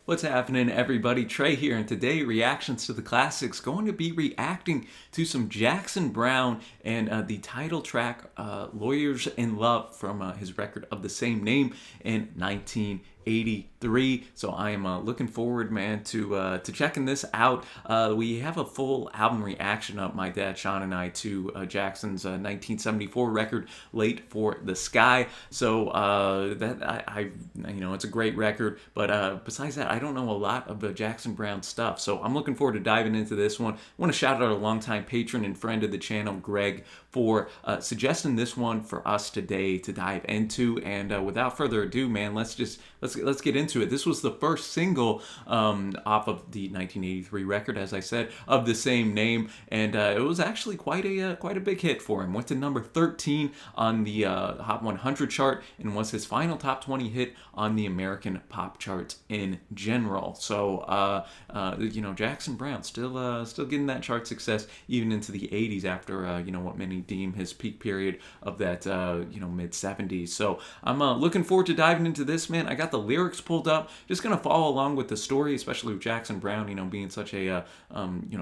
What's happening, everybody? Trey here, and today, Reactions to the Classics, going to be reacting to some Jackson Browne and the title track, Lawyers in Love, from his record of the same name in 1983. So I am looking forward, man, to checking this out. We have a full album reaction up, my dad Sean and I, to Jackson's 1974 record, Late for the Sky. So it's a great record, but besides that, I don't know a lot of the Jackson Browne stuff. So I'm looking forward to diving into this one. I want to shout out a longtime patron and friend of the channel, Greg, for suggesting this one for us today to dive into. And without further ado, man, let's get into it. This was the first single off of the 1983 record, as I said, of the same name, and it was actually quite a big hit for him. Went to number 13 on the Hot 100 chart, and was his final top 20 hit on the American pop charts in general. So Jackson Browne still getting that chart success even into the 80s after what many deem his peak period of that mid 70s. So I'm looking forward to diving into this, man. I got the lyrics pulled up, just gonna follow along with the story, especially with Jackson Browne, being such a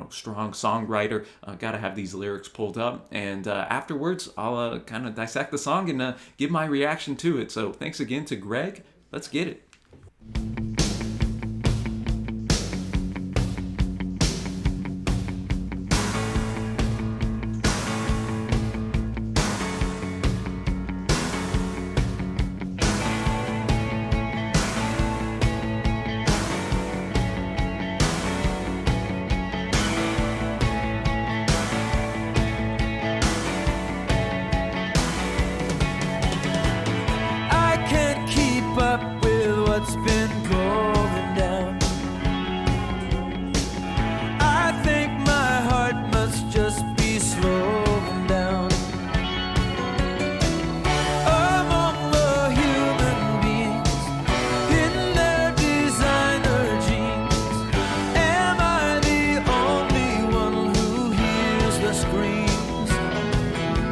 strong songwriter. Gotta have these lyrics pulled up, and afterwards I'll kind of dissect the song and give my reaction to it. So thanks again to Greg. Let's get it. What's been going down? I think my heart must just be slowing down. Among the human beings in their designer jeans, am I the only one who hears the screams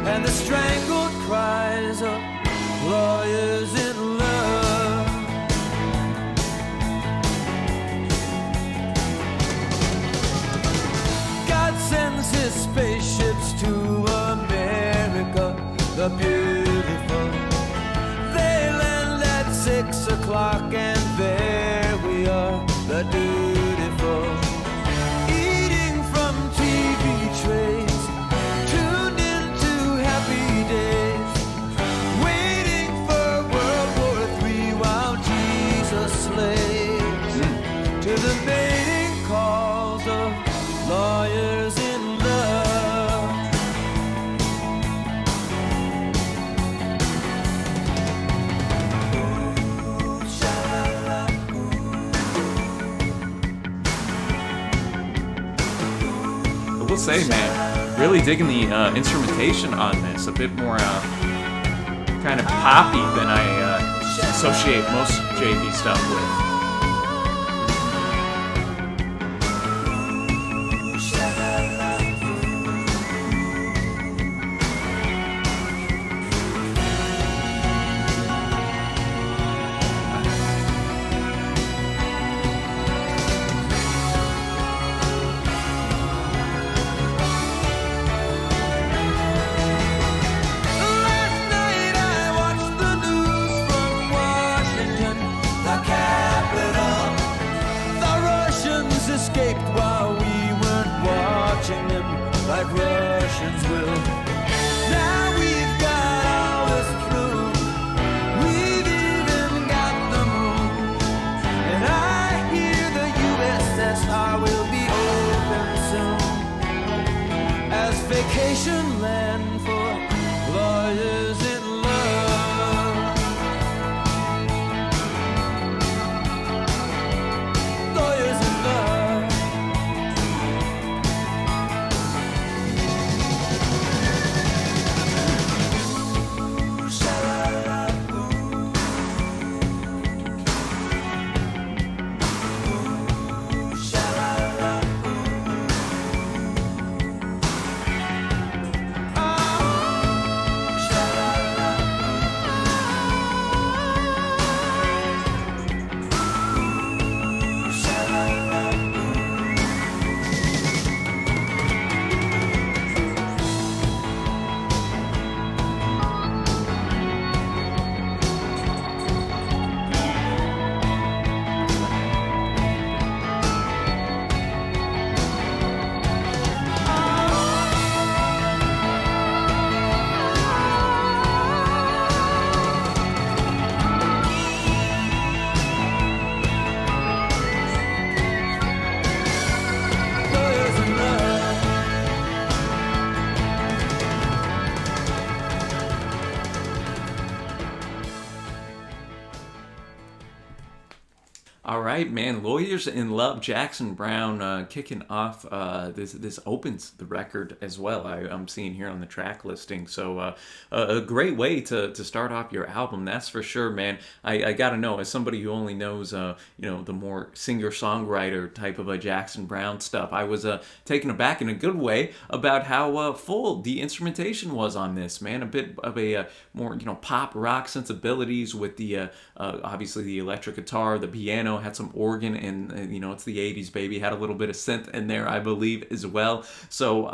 and the strangled cries of lawyers in love? His spaceships to America, the beautiful. They land at 6 o'clock, and there we are, the dutiful. Eating from TV trays, tuned into happy days, waiting for World War III while Jesus slaves to the mating calls of lawyers in We'll say, man, really digging the instrumentation on this. A bit more kind of poppy than I associate most JV stuff with. Escaped while we weren't watching them, like Russians will. Now we've got all this proof, we've even got the moon, and I hear the USSR will be open soon as vacation land for lawyers in love. Lawyers in love. right, man. Lawyers in Love, Jackson Browne kicking off. This opens the record as well. I'm seeing here on the track listing. So a great way to start off your album, that's for sure, man. I gotta know, as somebody who only knows the more singer songwriter type of a Jackson Browne stuff, I was taken aback in a good way about how full the instrumentation was on this, man. A bit of a more pop rock sensibilities with the obviously the electric guitar, the piano, had some organ, and it's the 80s, baby, had a little bit of synth in there, I believe, as well. So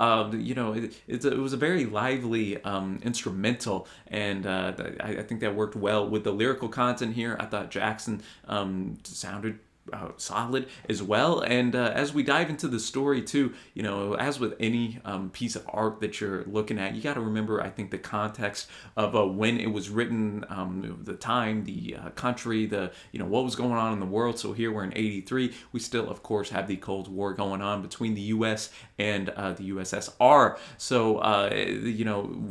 it was a very lively instrumental, and I think that worked well with the lyrical content here. I thought Jackson sounded solid as well. And as we dive into the story too, as with any piece of art that you're looking at, you got to remember, I think, the context of when it was written, the time, the country, what was going on in the world. So here we're in 83. We still, of course, have the Cold War going on between the U.S. and the USSR. So,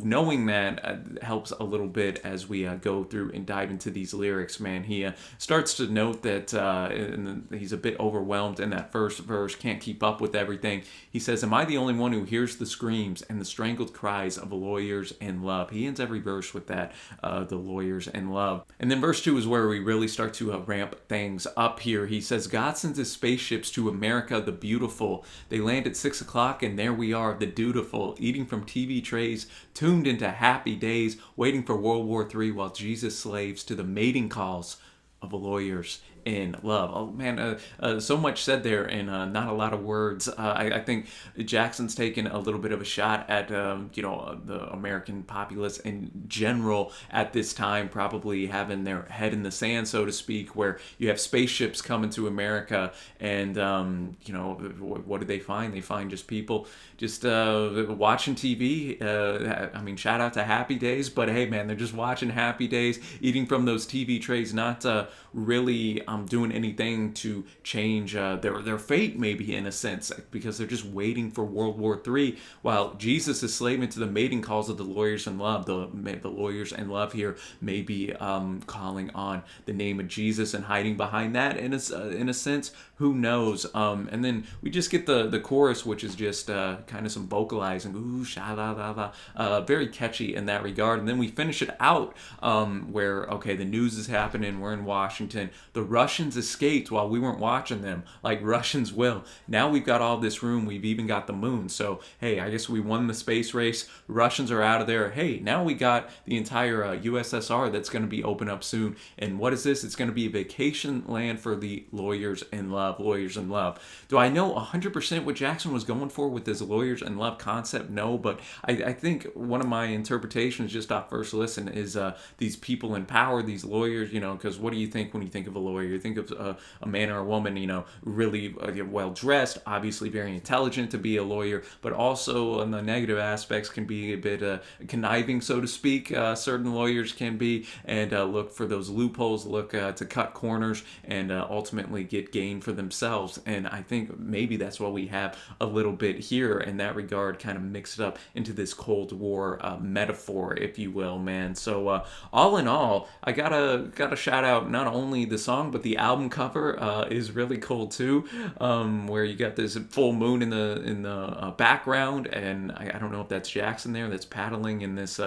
knowing that helps a little bit as we go through and dive into these lyrics, man. He starts to note that he's a bit overwhelmed in that first verse, can't keep up with everything. He says, "Am I the only one who hears the screams and the strangled cries of lawyers in love?" He ends every verse with that, the lawyers in love. And then verse 2 is where we really start to ramp things up here. He says, "God sends his spaceships to America the beautiful. They land at 6 o'clock and there we are, the dutiful, eating from TV trays, tuned into happy days, waiting for World War III while Jesus slaves to the mating calls of lawyers in love." Oh man, so much said there and not a lot of words. I think Jackson's taken a little bit of a shot at the American populace in general at this time, probably having their head in the sand, so to speak, where you have spaceships coming to America, and what do they find? They find just people just watching TV. Shout out to Happy Days, but hey man, they're just watching Happy Days, eating from those TV trays, not really doing anything to change their fate, maybe, in a sense, because they're just waiting for World War III, while Jesus is slaving to the mating calls of the lawyers in love. The lawyers in love here may be calling on the name of Jesus and hiding behind that in a sense. Who knows? And then we just get the chorus, which is just kind of some vocalizing, ooh, sha la la la, very catchy in that regard. And then we finish it out where, okay, the news is happening, we're in Washington, the Russians escaped while we weren't watching them, like Russians will. Now we've got all this room, we've even got the moon. So, hey, I guess we won the space race. Russians are out of there. Hey, now we got the entire USSR that's going to be open up soon. And what is this? It's going to be a vacation land for the lawyers in love. Lawyers in love. Do I know 100% what Jackson was going for with this lawyers in love concept? No, but I think one of my interpretations just off first listen is these people in power, these lawyers, because what do you think when you think of a lawyer? You think of a man or a woman, really well dressed, obviously very intelligent to be a lawyer, but also on the negative aspects can be a bit conniving, so to speak. Certain lawyers can be, and look for those loopholes, look to cut corners, and ultimately get gain for themselves. And I think maybe that's what we have a little bit here in that regard, kind of mixed up into this Cold War metaphor, if you will, man. So all in all, I gotta shout out not only the song, but the album cover is really cool too, where you got this full moon in the background, and I don't know if that's Jackson there that's paddling in this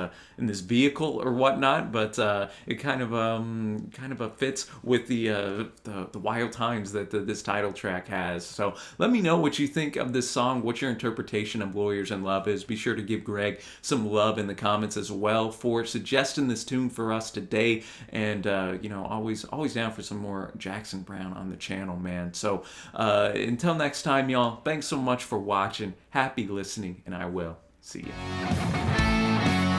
vehicle or whatnot, but it kind of fits with the wild times that this title track has. So let me know what you think of this song, what your interpretation of Lawyers in Love is. Be sure to give Greg some love in the comments as well for suggesting this tune for us today, and always down for some more Jackson Browne on the channel, man. So until next time, y'all, thanks so much for watching, happy listening, and I will see you.